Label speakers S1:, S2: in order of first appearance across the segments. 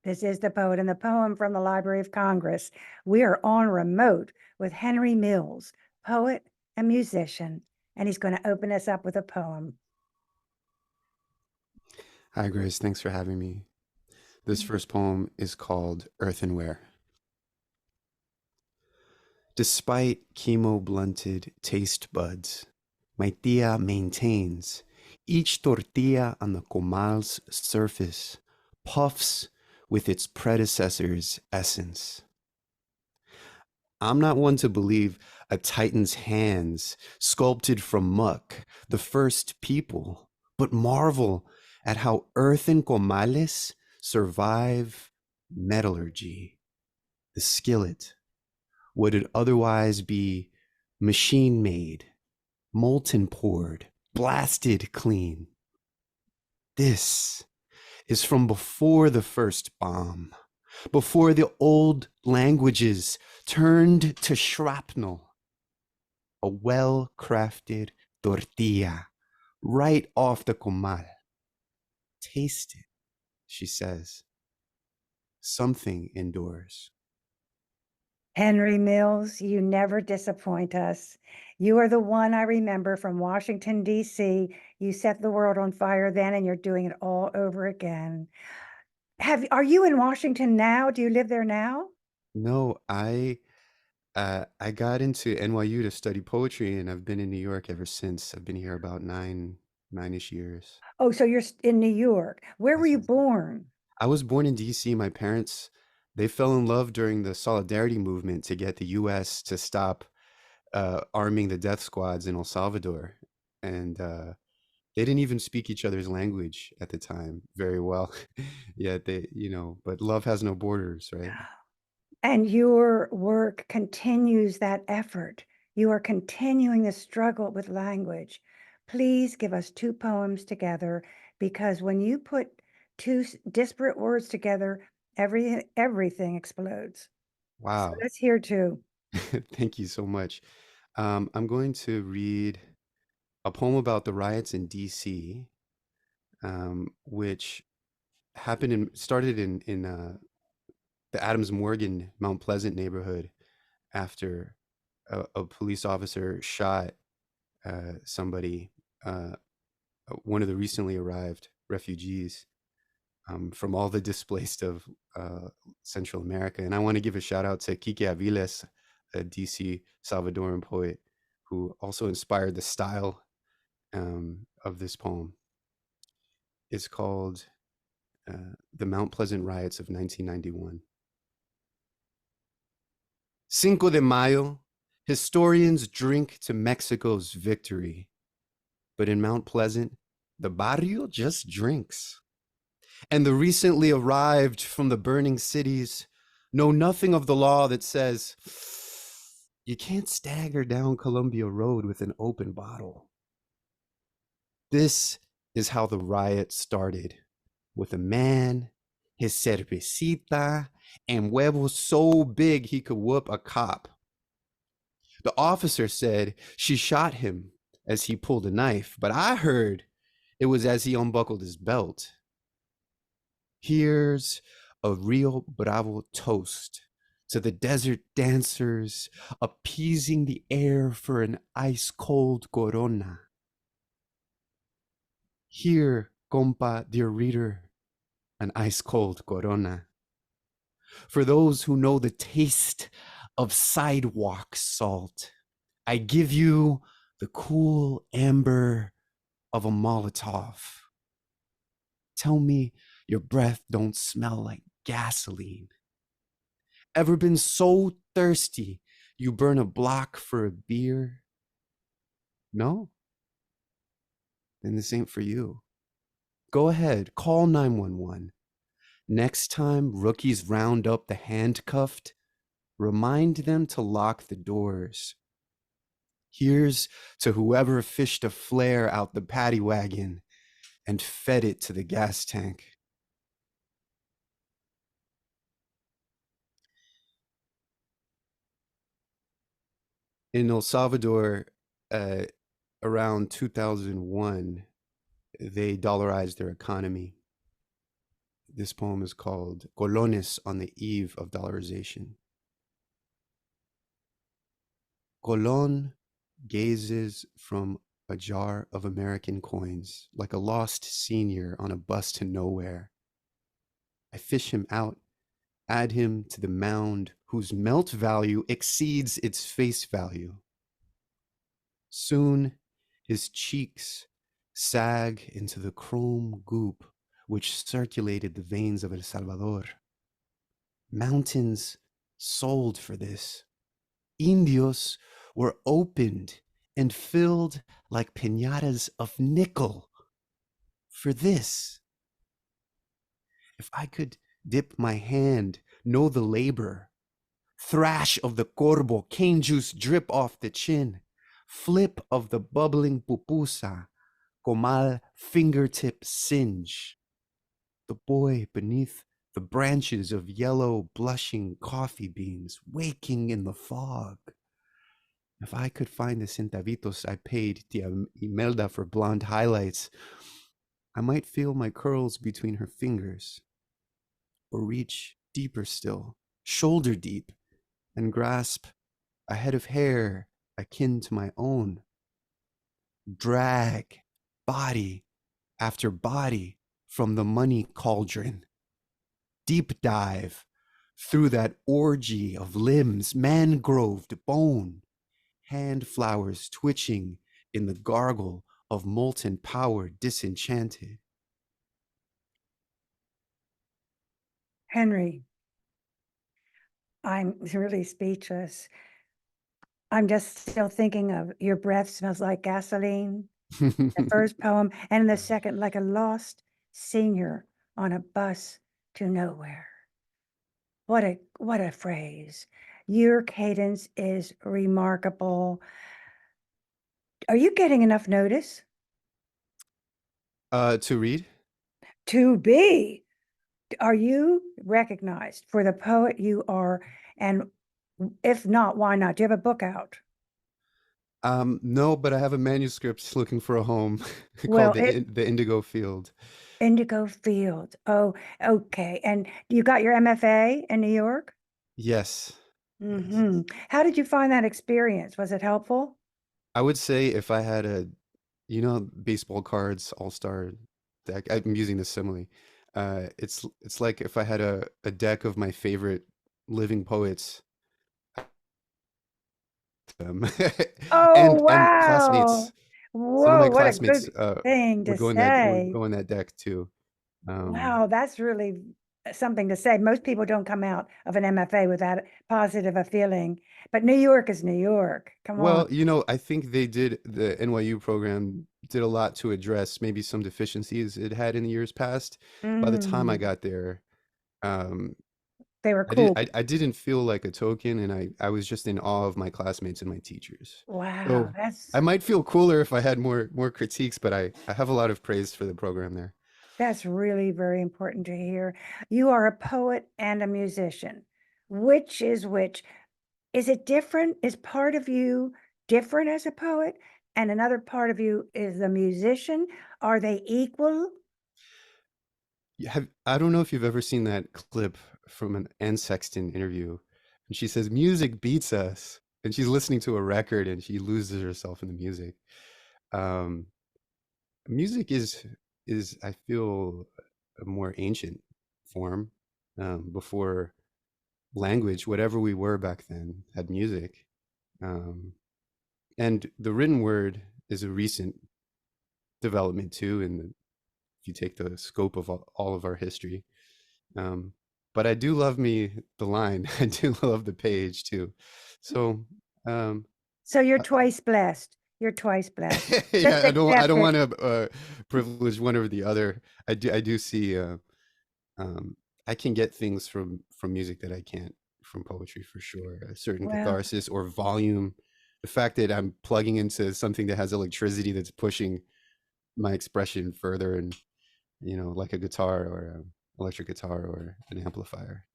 S1: This is the poet and the poem from the Library of Congress. We are on remote with Henry Mills, poet and musician, and he's going to open us up with a poem.
S2: Hi, Grace. Thanks for having me. This first poem is called Earthenware. Despite chemo blunted taste buds, my tia maintains each tortilla on the comal's surface puffs with its predecessor's essence. I'm not one to believe a titan's hands sculpted from muck, the first people, but marvel at how earthen comales survive metallurgy. The skillet would otherwise be machine made, molten poured, blasted clean. This is from before the first bomb, before the old languages turned to shrapnel. A well-crafted tortilla right off the comal. Taste it, she says. Something endures.
S1: Henry Mills, you never disappoint us. You are the one I remember from Washington, D.C. You set the world on fire then, and you're doing it all over again. Are you in Washington now? Do you live there now?
S2: No, I got into NYU to study poetry, and I've been in New York ever since. I've been here about nine-ish years.
S1: Oh, so you're in New York. Where were
S2: Yes,
S1: you
S2: yes.
S1: born?
S2: I was born in DC. My parents, they fell in love during the Solidarity movement to get the US to stop arming the death squads in El Salvador. And they didn't even speak each other's language at the time very well. Yet but love has no borders, right?
S1: And your work continues that effort. You are continuing the struggle with language. Please give us two poems together, because when you put two disparate words together, everything explodes. So
S2: Wow.
S1: let's hear two.
S2: Thank you so much. I'm going to read a poem about the riots in DC, which started in the Adams Morgan Mount Pleasant neighborhood after a police officer shot somebody, uh, one of the recently arrived refugees from all the displaced of Central America. And I want to give a shout out to Kike Aviles, a DC Salvadoran poet who also inspired the style of this poem. It's called The Mount Pleasant Riots of 1991. Cinco de Mayo, historians drink to Mexico's victory. But in Mount Pleasant, the barrio just drinks. And the recently arrived from the burning cities know nothing of the law that says you can't stagger down Columbia Road with an open bottle. This is how the riot started, with a man, his cervecita, and huevos so big he could whoop a cop. The officer said she shot him as he pulled a knife, but I heard it was as he unbuckled his belt. Here's a real Bravo toast to the desert dancers appeasing the air for an ice cold corona. Here, compa, dear reader, an ice cold corona. For those who know the taste of sidewalk salt, I give you the cool amber of a Molotov. Tell me your breath don't smell like gasoline. Ever been so thirsty you burn a block for a beer? No? Then this ain't for you. Go ahead, call 911. Next time rookies round up the handcuffed, remind them to lock the doors. Here's to whoever fished a flare out the paddy wagon and fed it to the gas tank. In El Salvador, uh, around 2001, they dollarized their economy. This poem is called Colones on the Eve of Dollarization. Colon gazes from a jar of American coins like a lost senior on a bus to nowhere. I fish him out, add him to the mound whose melt value exceeds its face value. Soon his cheeks sag into the chrome goop which circulated the veins of El Salvador. Mountains sold for this. Indios were opened and filled like piñatas of nickel for this. If I could dip my hand, know the labor, thrash of the corvo, cane juice drip off the chin, flip of the bubbling pupusa, comal fingertip singe. The boy beneath the branches of yellow blushing coffee beans waking in the fog. If I could find the centavitos I paid Tia Imelda for blonde highlights, I might feel my curls between her fingers, or reach deeper still, shoulder deep, and grasp a head of hair akin to my own. Drag body after body from the money cauldron. Deep dive through that orgy of limbs, mangroved bone, hand flowers twitching in the gargle of molten power disenchanted.
S1: Henry, I'm really speechless. I'm just still thinking of Your Breath Smells Like Gasoline, the first poem, and the second, like a lost senior on a bus to nowhere. What a phrase. Your cadence is remarkable. Are you getting enough notice?
S2: To read?
S1: To be. Are you recognized for the poet you are? And if not, why not? Do you have a book out?
S2: No, but I have a manuscript looking for a home called
S1: Well, it
S2: the Indigo Field.
S1: Indigo Field. Oh, okay. And you got your MFA in New York?
S2: Yes, yes.
S1: How did you find that experience? Was it helpful?
S2: I would say if I had a, baseball cards all-star deck. I'm using this simile. It's like if I had a deck of my favorite living poets, um,
S1: Oh,
S2: and
S1: wow.
S2: classmates. Some of
S1: Whoa,
S2: my
S1: what a
S2: classmates
S1: good thing to
S2: would
S1: say.
S2: go in that deck too.
S1: Wow, that's really something to say. Most people don't come out of an MFA with that positive a feeling, but New York is New York. Come on.
S2: Well, I think the NYU program did a lot to address maybe some deficiencies it had in the years past. By the time I
S1: Mm,
S2: got there, um,
S1: they were cool.
S2: I didn't feel like a token, and I was just in awe of my classmates and my teachers.
S1: Wow,
S2: So I might feel cooler if I had more critiques, but I have a lot of praise for the program there.
S1: that's really very important to hear. You are a poet and a musician. Which is which? Is it different? Is part of you different as a poet and another part of you is a musician? Are they equal?
S2: I don't know if you've ever seen that clip from an Anne Sexton interview, and she says music beats us, and she's listening to a record and she loses herself in the music. Um, Music is I feel a more ancient form, before language, whatever we were back then, had music. Um, and the written word is a recent development too, if you take the scope of all of our history. Um, but I do love me the line. I do love the page too. So, um,
S1: So you're twice blessed. You're twice blessed. Just
S2: yeah, I
S1: accept
S2: don't
S1: it.
S2: want to privilege one over the other. I do see, um, I can get things from music that I can't from poetry for sure. A certain
S1: Well,
S2: catharsis or volume. The fact that I'm plugging into something that has electricity that's pushing my expression further, and like a guitar or an electric guitar or an amplifier.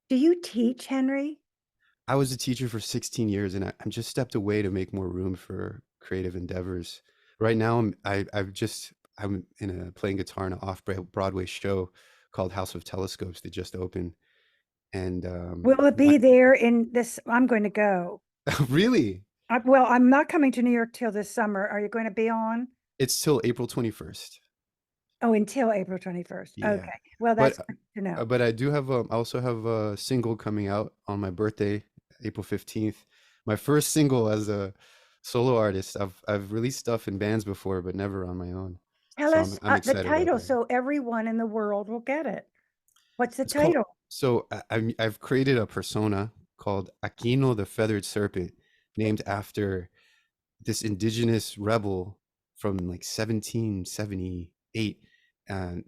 S1: do you teach, Henry?
S2: I was a teacher for 16 years, and I'm just stepped away to make more room for creative endeavors. Right now, I'm in a playing guitar in an off Broadway show called House of Telescopes that just opened. And
S1: Will it
S2: my,
S1: be there in this? I'm going to go.
S2: really,
S1: Well, I'm not coming to New York till this summer. Are you going to be on?
S2: it's till April 21st.
S1: Oh, until April 21st.
S2: Yeah.
S1: Okay. Well,
S2: But
S1: that's good to know.
S2: but I do have I also have a single coming out on my birthday, April 15th. My first single as a solo artist. I've released stuff in bands before, but never on my own.
S1: Tell
S2: So
S1: us
S2: I'm
S1: the
S2: excited about
S1: title
S2: that.
S1: so everyone in the world will get it. What's the
S2: It's called,
S1: title?
S2: so I've created a persona called Aquino the Feathered Serpent, named after this indigenous rebel from like 1778,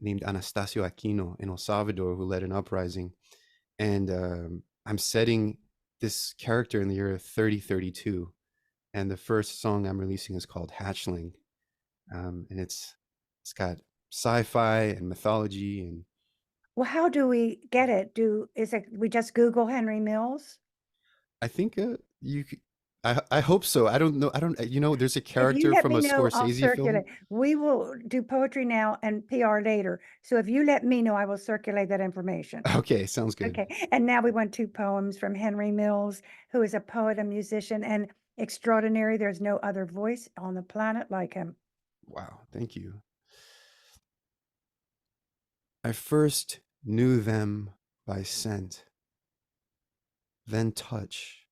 S2: named Anastasio Aquino in El Salvador, who led an uprising. And I'm setting this character in the year 3032. And the first song I'm releasing is called Hatchling. And it's got sci-fi and mythology, and
S1: Well, how do we get it? Is it we just Google Henry Mills?
S2: I think you could, I hope so. I don't know. I don't, there's a
S1: If you
S2: character
S1: let
S2: from
S1: me
S2: a
S1: know, I'll
S2: Scorsese film.
S1: circulate. We will do poetry now and PR later. So if you let me know, I will circulate that information.
S2: Okay, sounds good.
S1: Okay. And now we want two poems from Henry Mills, who is a poet, a musician, and extraordinary. There's no other voice on the planet like him.
S2: Wow, thank you. I first knew them by scent, then touch.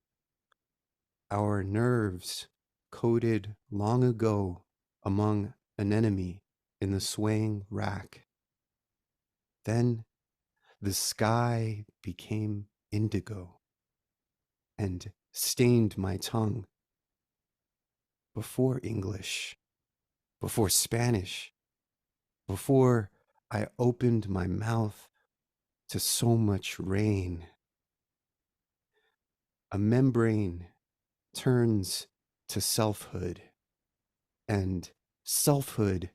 S2: Our nerves coded long ago among anemone in the swaying rack. Then the sky became indigo and stained my tongue. Before English, before Spanish, before I opened my mouth to so much rain, a membrane turns to selfhood, and selfhood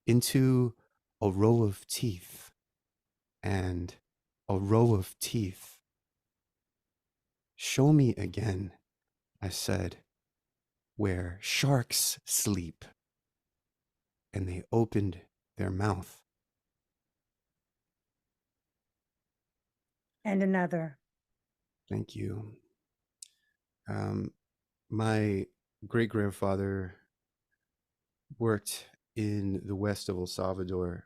S2: into a row of teeth, and a row of teeth. Show me again, I said, where sharks sleep. And they opened their mouth.
S1: And another.
S2: Thank you. Um, my great grandfather worked in the west of El Salvador.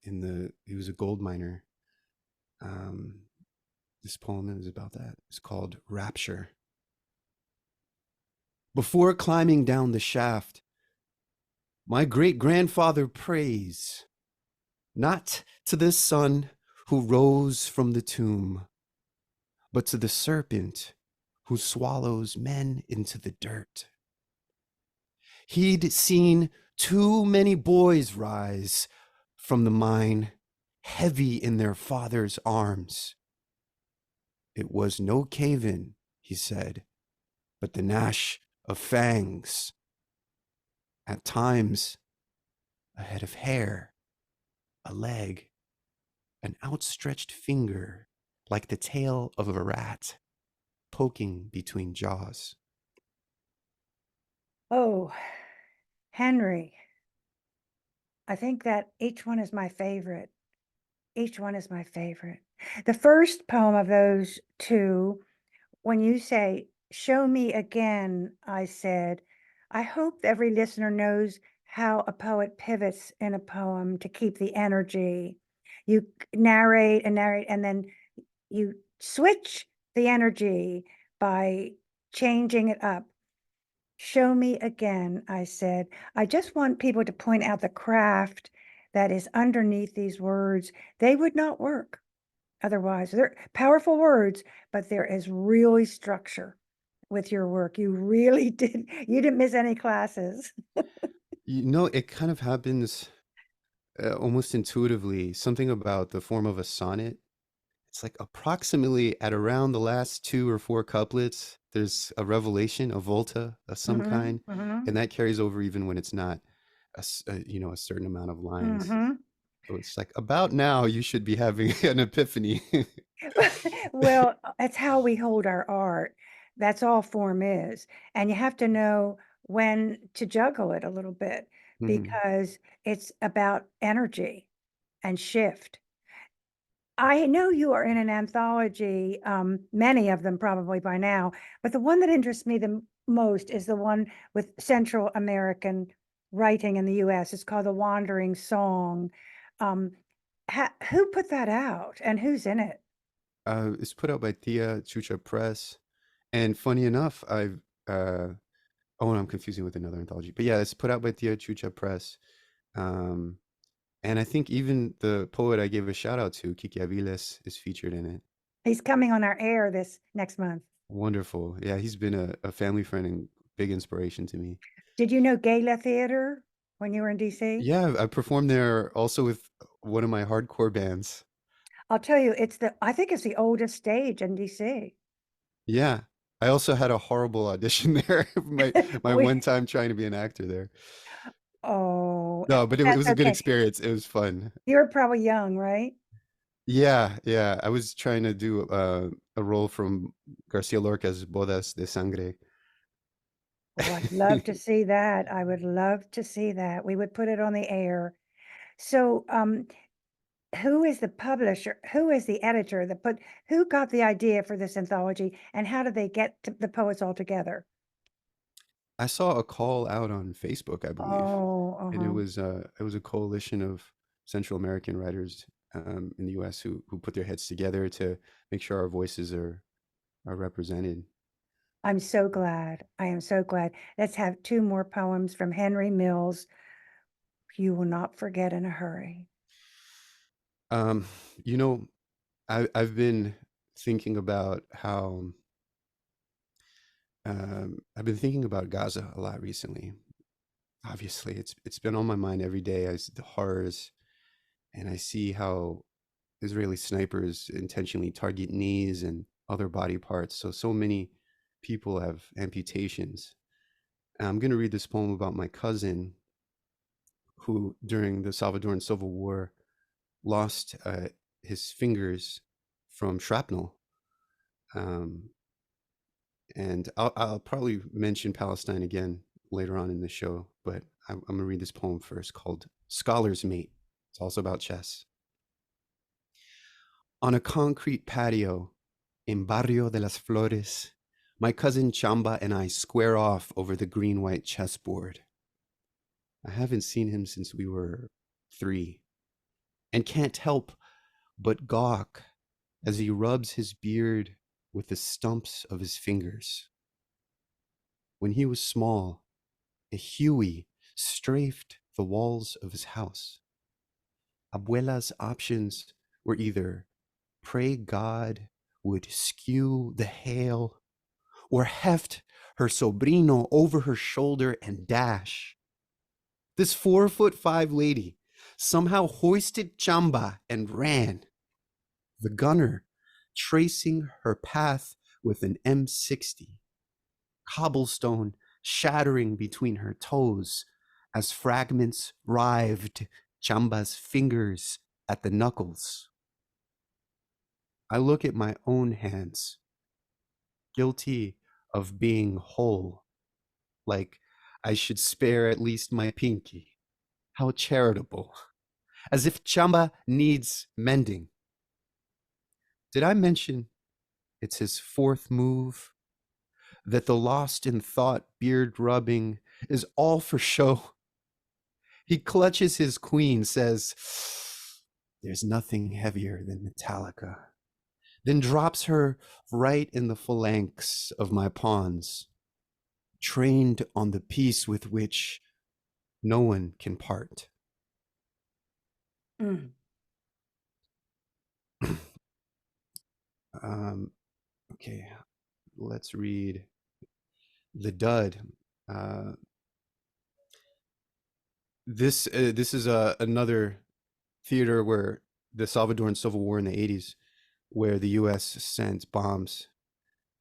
S2: He was a gold miner. Um, this poem is about that. It's called Rapture. Before climbing down the shaft, my great grandfather prays, not to the son who rose from the tomb, but to the serpent who swallows men into the dirt. He'd seen too many boys rise from the mine, heavy in their father's arms. It was no cave in, he said, but the gnash of fangs. At times, a head of hair, a leg, an outstretched finger, like the tail of a rat, poking between jaws.
S1: Oh, Henry. I think that each one is my favorite. Each one is my favorite. The first poem of those two, when you say, show me again, I said, I hope every listener knows how a poet pivots in a poem to keep the energy. You narrate and narrate, and then you switch the energy by changing it up. Show me again, I said. I just want people to point out the craft that is underneath these words. They would not work otherwise. They're powerful words, but there is really structure with your work. You really you didn't miss any classes.
S2: It kind of happens almost intuitively. Something about the form of a sonnet. It's like approximately at around the last two or four couplets, there's a revelation, a volta of some
S1: Mm-hmm,
S2: kind,
S1: mm-hmm,
S2: and that carries over even when it's not a certain amount of lines.
S1: mm-hmm.
S2: So it's like about now you should be having an epiphany.
S1: Well, that's how we hold our art. That's all form is. And you have to know when to juggle it a little bit
S2: Mhm.
S1: because it's about energy and shift. I know you are in an anthology, many of them probably by now, but the one that interests me the most is the one with Central American writing in the US. It's called The Wandering Song. Um, who put that out and who's in it?
S2: It's put out by Tia Chucha Press, and funny enough, I've oh, no, I'm confusing with another anthology, but yeah, it's put out by Tia Chucha Press. Um, and I think even the poet I gave a shout out to, Kiki Aviles, is featured in it.
S1: He's coming on our air this next month.
S2: Wonderful. Yeah, he's been a family friend and big inspiration to me.
S1: Did you know Gala Theater when you were in DC?
S2: Yeah, I performed there also with one of my hardcore bands.
S1: I'll tell you, I think it's the oldest stage in DC.
S2: Yeah. I also had a horrible audition there. My
S1: We,
S2: one time trying to be an actor there.
S1: oh,
S2: No, but it was a
S1: that's
S2: good
S1: okay.
S2: experience. It was fun.
S1: You were probably young, right?
S2: Yeah, yeah. I was trying to do a role from Garcia Lorca's Bodas de Sangre.
S1: Oh, I'd love to see that. I would love to see that. We would put it on the air. So, who is the publisher? Who is the editor that who got the idea for this anthology and how did they get the poets all together?
S2: I saw a call out on Facebook, I believe,
S1: Oh,
S2: and
S1: uh-huh.
S2: it was a coalition of Central American writers in the U.S. who put their heads together to make sure our voices are represented.
S1: I'm so glad. I am so glad. Let's have two more poems from Henry Mills. You will not forget in a hurry.
S2: Um, you know, I've been thinking about how I've been thinking about Gaza a lot recently. Obviously, it's been on my mind every day as the horrors, and I see how Israeli snipers intentionally target knees and other body parts. So many people have amputations. And I'm going to read this poem about my cousin who, during the Salvadoran Civil War, lost his fingers from shrapnel. Um, and I'll probably mention Palestine again later on in the show, but I'm going to read this poem first called Scholar's Mate. It's also about chess. On a concrete patio in Barrio de las Flores, my cousin Chamba and I square off over the green white chessboard. I haven't seen him since we were 3 and can't help but gawk as he rubs his beard with the stumps of his fingers. When he was small, a Huey strafed the walls of his house. Abuela's options were either pray God would skew the hail or heft her sobrino over her shoulder and dash. This 4'5" lady somehow hoisted Chamba and ran, the gunner tracing her path with an M60, cobblestone shattering between her toes as fragments rived Chamba's fingers at the knuckles. I look at my own hands, guilty of being whole, like I should spare at least my pinky. How charitable. As if Chamba needs mending. Did I mention it's his fourth move? That the lost in thought beard rubbing is all for show? He clutches his queen, says, there's nothing heavier than Metallica, then drops her right in the phalanx of my pawns, trained on the peace with which no one can part.
S1: Mm.
S2: um, okay, let's read The Dud. Uh, this is another theater where the Salvadoran Civil War in the 80s, where the U.S. sent bombs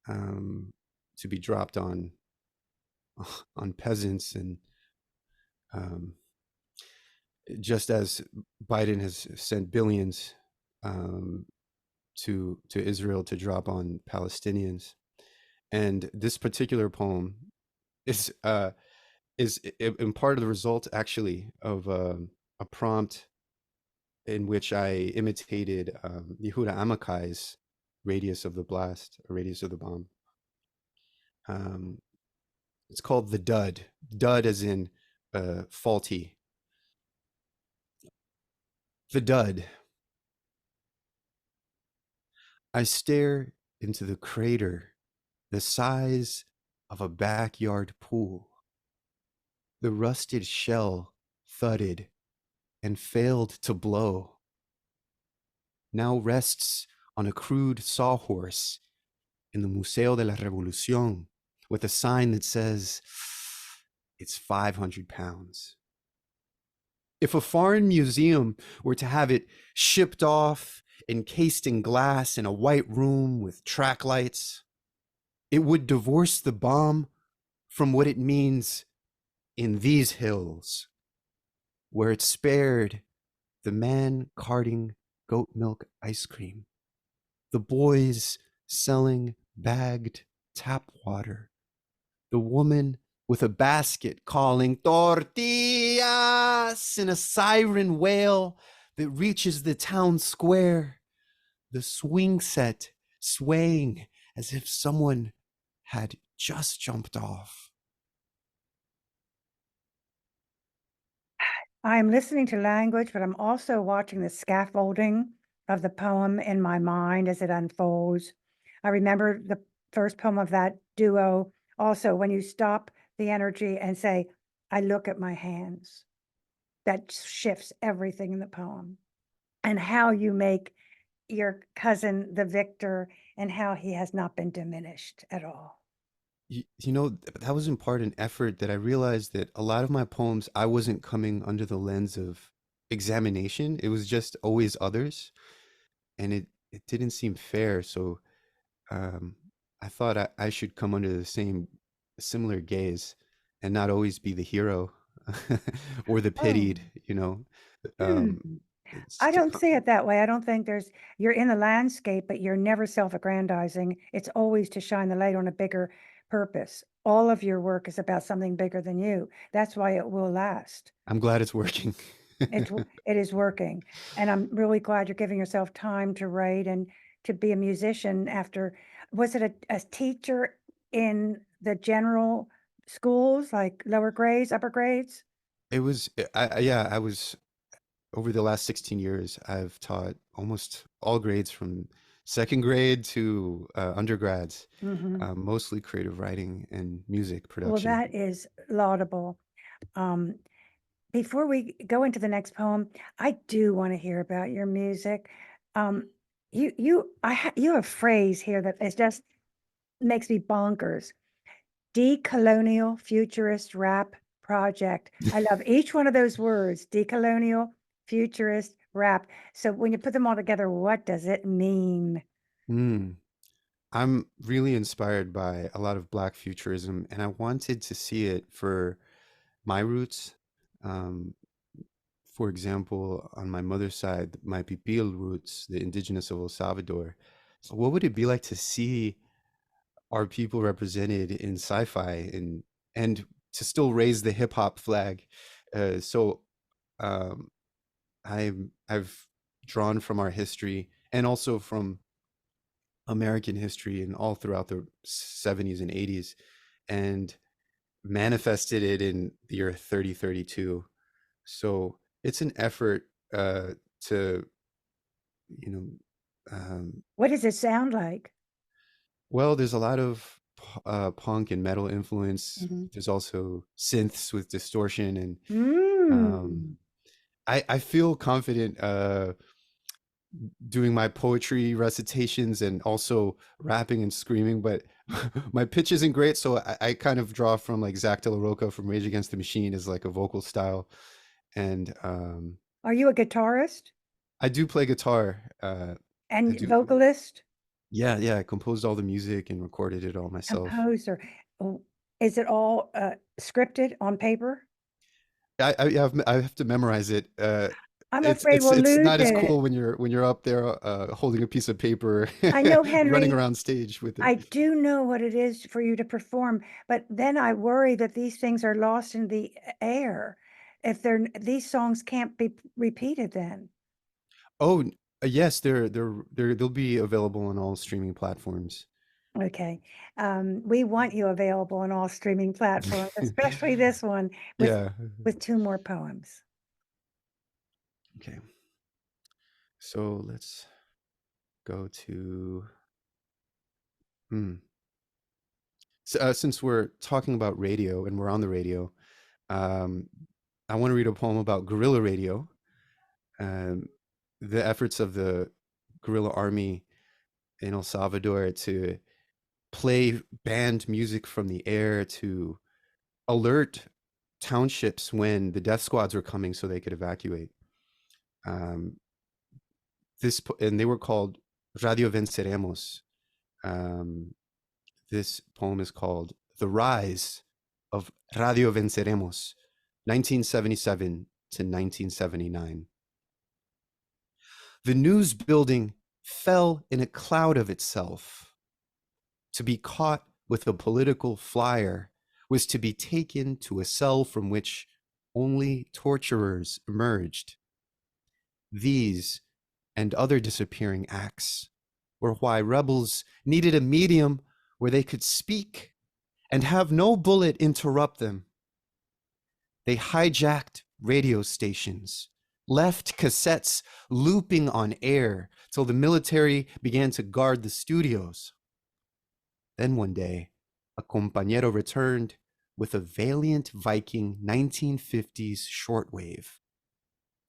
S2: um, to be dropped on peasants, and um, just as Biden has sent billions um, to Israel to drop on Palestinians. And this particular poem is in part of the result actually of a prompt in which I imitated Yehuda Amakai's radius of the blast, or radius of the bomb. Um, it's called the dud. Dud as in faulty. The dud. I stare into the crater, the size of a backyard pool. The rusted shell thudded and failed to blow. Now rests on a crude sawhorse in the Museo de la Revolución with a sign that says it's 500 pounds. If a foreign museum were to have it shipped off, encased in glass in a white room with track lights, it would divorce the bomb from what it means in these hills, where it spared the man carting goat milk ice cream, the boys selling bagged tap water, the woman with a basket calling tortillas in a siren wail that reaches the town square, the swing set swaying as if someone had just jumped off.
S1: I'm listening to language, but I'm also watching the scaffolding of the poem in my mind as it unfolds. I remember the first poem of that duo. Also, when you stop the energy and say, I look at my hands, that shifts everything in the poem. And how you make your cousin the victor and how he has not been diminished at all.
S2: You know, that was in part an effort that I realized that a lot of my poems, I wasn't coming under the lens of examination. It was just always others. And it didn't seem fair. So um, I thought I should come under the same similar gaze and not always be the hero or the
S1: Oh.
S2: pitied, you know.
S1: Hmm.
S2: Um, it's
S1: I
S2: just,
S1: don't see it that way. I don't think you're in the landscape, but you're never self-aggrandizing. It's always to shine the light on a bigger purpose. All of your work is about something bigger than you. That's why it will last.
S2: I'm glad it's working.
S1: It is working. And I'm really glad you're giving yourself time to write and to be a musician after, was it a teacher in the general schools, like lower grades, upper grades?
S2: It was, yeah, I was over the last 16 years, I've taught almost all grades from second grade to undergrads,
S1: Mhm.
S2: mostly creative writing and music
S1: Well,
S2: production.
S1: that is laudable. Um, Before we go into the next poem, I do want to hear about your music. Um, you have a phrase here that is just makes me bonkers. Decolonial futurist rap project. I love each one of those words. Decolonial futurist rap. So when you put them all together, what does it mean?
S2: Mm. I'm really inspired by a lot of Black futurism, and I wanted to see it for my roots. Um, for example, on my mother's side, my Pipil roots, the indigenous of El Salvador. So what would it be like to see our people represented in sci-fi and to still raise the hip hop flag? So um, I've drawn from our history and also from American history and all throughout the 70s and 80s and manifested it in the year 3032. So it's an effort to, you know, um,
S1: What does it sound like?
S2: well, there's a lot of punk and metal influence.
S1: Mhm.
S2: There's also synths with distortion, and
S1: Mm.
S2: I feel confident doing my poetry recitations and also rapping and screaming, but my pitch isn't great, so I kind of draw from like Zach De La Rocha from Rage Against the Machine as like a vocal style, and
S1: Are you a guitarist
S2: I do play guitar. I
S1: and
S2: do,
S1: vocalist?
S2: yeah, yeah. I composed all the music and recorded it all myself.
S1: Composer. Oh, is it all, scripted on paper?
S2: I have to memorize it.
S1: I'm afraid we'll
S2: It's
S1: lose
S2: not as
S1: it.
S2: cool when you're up there holding a piece of paper,
S1: I know,
S2: running
S1: Henry,
S2: around stage with it.
S1: I do know what it is for you to perform, but then I worry that these things are lost in the air. If these songs can't be repeated then.
S2: Oh, yes, they'll be available on all streaming platforms.
S1: Okay. We want you available on all streaming platforms, especially this one with
S2: Yeah.
S1: with 2 more poems.
S2: Okay. So let's go to hmm. Since we're talking about radio and we're on the radio, um, I want to read a poem about guerrilla radio, um, the efforts of the guerrilla army in El Salvador to play banned music from the air to alert townships when the death squads were coming so they could evacuate. Um, and they were called Radio Venceremos. Um, this poem is called "The Rise of Radio Venceremos," 1977 to 1979. The news building fell in a cloud of itself. To be caught with a political flyer was to be taken to a cell from which only torturers emerged. These and other disappearing acts were why rebels needed a medium where they could speak and have no bullet interrupt them. They hijacked radio stations, left cassettes looping on air till the military began to guard the studios. Then one day, a compañero returned with a Valiant Viking 1950s shortwave.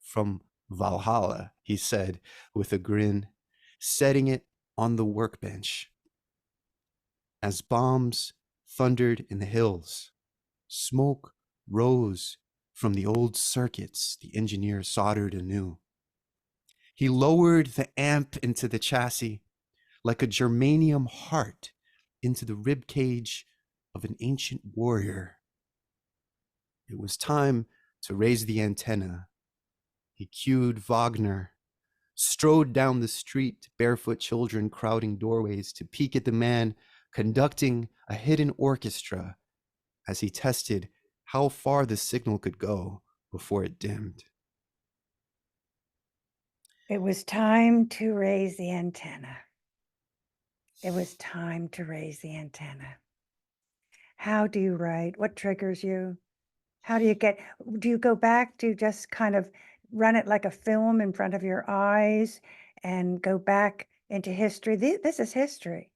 S2: From Valhalla, he said with a grin, setting it on the workbench. As bombs thundered in the hills, smoke rose from the old circuits the engineer soldered anew. He lowered the amp into the chassis like a germanium heart into the rib cage of an ancient warrior. It was time to raise the antenna. He cued Wagner, strode down the street, barefoot children crowding doorways to peek at the man conducting a hidden orchestra as he tested how far the signal could go before it dimmed.
S1: It was time to raise the antenna. It was time to raise the antenna. How do you write? What triggers you? How do you go back to just kind of run it like a film in front of your eyes and go back into history? This is history.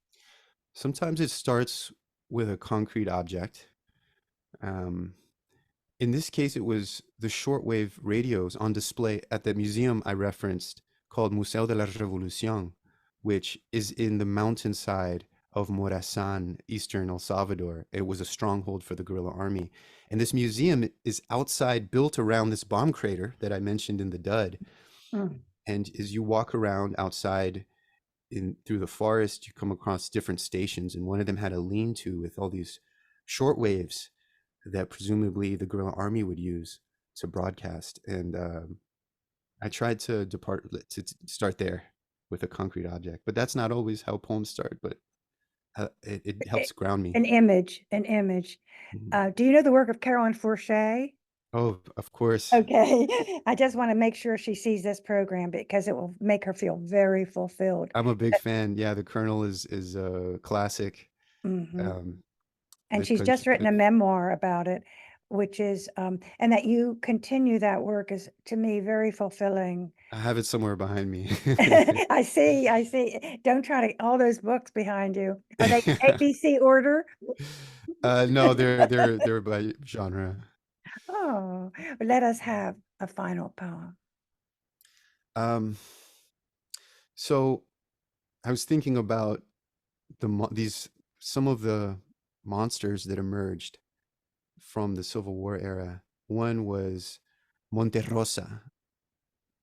S2: Sometimes it starts with a concrete object. Um, in this case, it was the shortwave radios on display at the museum I referenced called Museo de la Revolución, which is in the mountainside of Morazan, eastern El Salvador. It was a stronghold for the guerrilla army. And this museum is outside, built around this bomb crater that I mentioned in the dud.
S1: Mm.
S2: And as you walk around outside in through the forest, you come across different stations, and one of them had a lean-to with all these shortwaves that presumably the guerrilla army would use to broadcast. And I tried to start there with a concrete object, but that's not always how poems start. But it
S1: A-
S2: helps ground me.
S1: An image, an image.
S2: Mhm.
S1: Do you know the work of Caroline Forche?
S2: Oh, of course.
S1: Okay. I just want to make sure she sees this program because it will make her feel very fulfilled.
S2: I'm a big fan. Yeah, the Colonel is a classic.
S1: Mhm.
S2: Um,
S1: And
S2: the
S1: she's just
S2: country.
S1: written a memoir about it, which is, and that you continue that work is to me very fulfilling.
S2: I have it somewhere behind me.
S1: I see, I see. Don't try to, all those books behind you. Are they ABC order?
S2: No, they're by genre.
S1: Oh, let us have a final poem.
S2: Um, so I was thinking about these some of the monsters that emerged from the Civil War era. One was Monterrosa,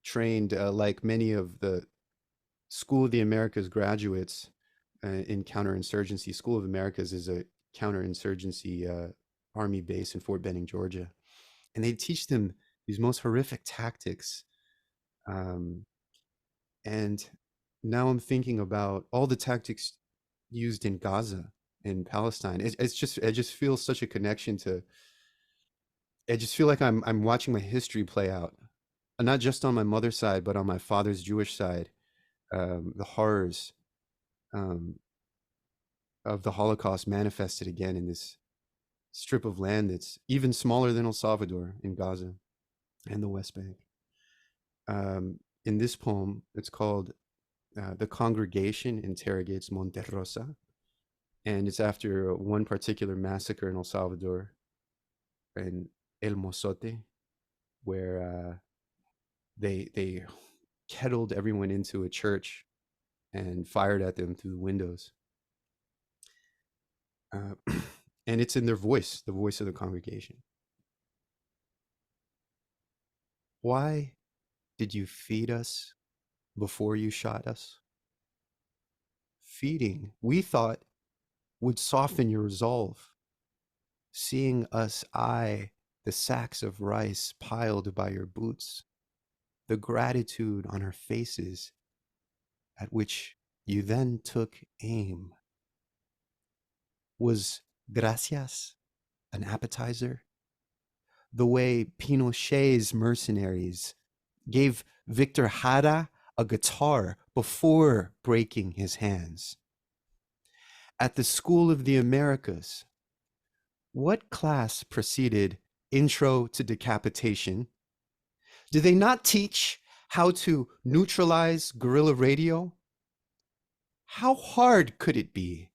S2: trained like many of the School of the Americas graduates in counterinsurgency. School of Americas is a counterinsurgency army base in Fort Benning, Georgia, and they teach them these most horrific tactics. Um, and now I'm thinking about all the tactics used in Gaza in Palestine. It's just I just feel such a connection to. I just feel like I'm watching my history play out not just on my mother's side, but on my father's Jewish side, the horrors um, of the Holocaust manifested again in this strip of land that's even smaller than El Salvador in Gaza and the West Bank. In this poem, it's called The Congregation Interrogates Monterrosa, and it's after one particular massacre in El Salvador, in El Mozote, where they kettled everyone into a church and fired at them through the windows. Uh, and it's in their voice, the voice of the congregation. Why did you feed us before you shot us? Feeding, we thought, would soften your resolve. Seeing us eye the sacks of rice piled by your boots, the gratitude on our faces at which you then took aim. Was gracias an appetizer? The way Pinochet's mercenaries gave Victor Jara a guitar before breaking his hands. At the School of the Americas, what class preceded Intro to Decapitation? Did they not teach how to neutralize guerrilla radio? How hard could it be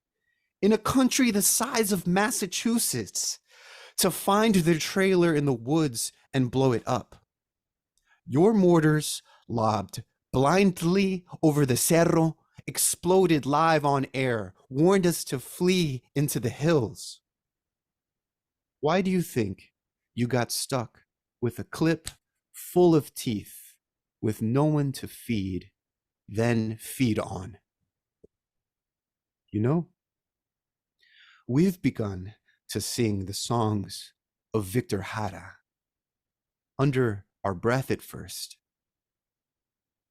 S2: in a country the size of Massachusetts to find their trailer in the woods and blow it up? Your mortars lobbed blindly over the cerro, exploded live on air, warned us to flee into the hills. Why do you think you got stuck with a clip full of teeth with no one to feed, then feed on? You know, we've begun to sing the songs of Victor Jara under our breath at first,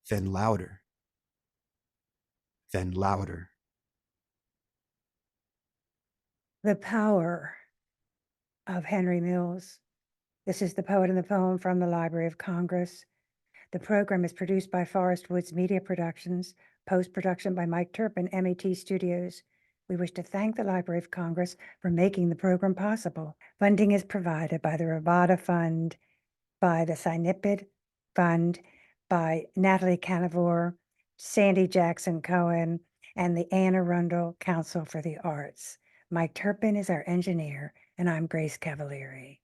S2: then louder, then louder.
S1: The power of Henry Mills. This is the poet and the poem from the Library of Congress. The program is produced by Forest Woods Media Productions, post-production by Mike Turpin, MET Studios. We wish to thank the Library of Congress for making the program possible. Funding is provided by the Rabada Fund, by the Sinipid Fund, by Natalie Canavore, Sandy Jackson Cohen, and the Anne Arundel Council for the Arts. Mike Turpin is our engineer, and I'm Grace Cavalieri.